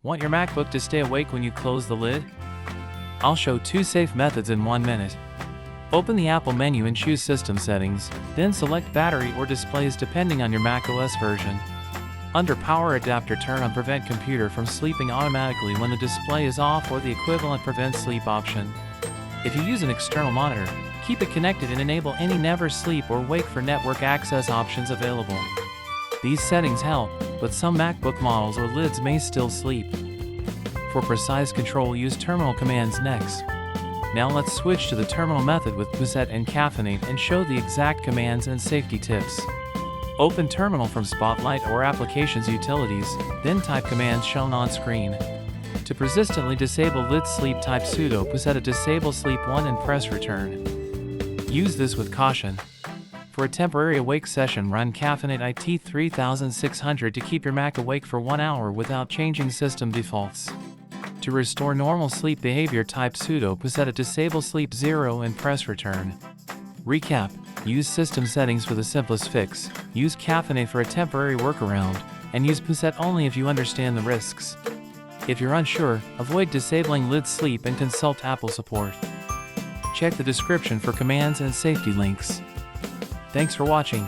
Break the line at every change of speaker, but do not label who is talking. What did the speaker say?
Want your MacBook to stay awake when you close the lid? I'll show 2 safe methods in 1 minute. Open the Apple menu and choose System Settings, then select Battery or Displays depending on your macOS version. Under Power Adapter, turn on Prevent Computer from Sleeping automatically when the display is off, or the equivalent Prevent Sleep option. If you use an external monitor, keep it connected and enable any Never Sleep or Wake for network access options available. These settings help, but some MacBook models or lids may still sleep. For precise control, use terminal commands next. Now let's switch to the terminal method with Pause and Caffeinate and show the exact commands and safety tips. Open Terminal from Spotlight or Applications Utilities, then type commands shown on screen. To persistently disable lid sleep, type sudo pause disable sleep 1 and press return. Use this with caution. For a temporary awake session, run Caffeinate IT 3600 to keep your Mac awake for 1 hour without changing system defaults. To restore normal sleep behavior, type sudo pause disable sleep 0 and press return. Recap: use system settings for the simplest fix, use Caffeinate for a temporary workaround, and use Pause only if you understand the risks. If you're unsure, avoid disabling lid sleep and consult Apple support. Check the description for commands and safety links. Thanks for watching.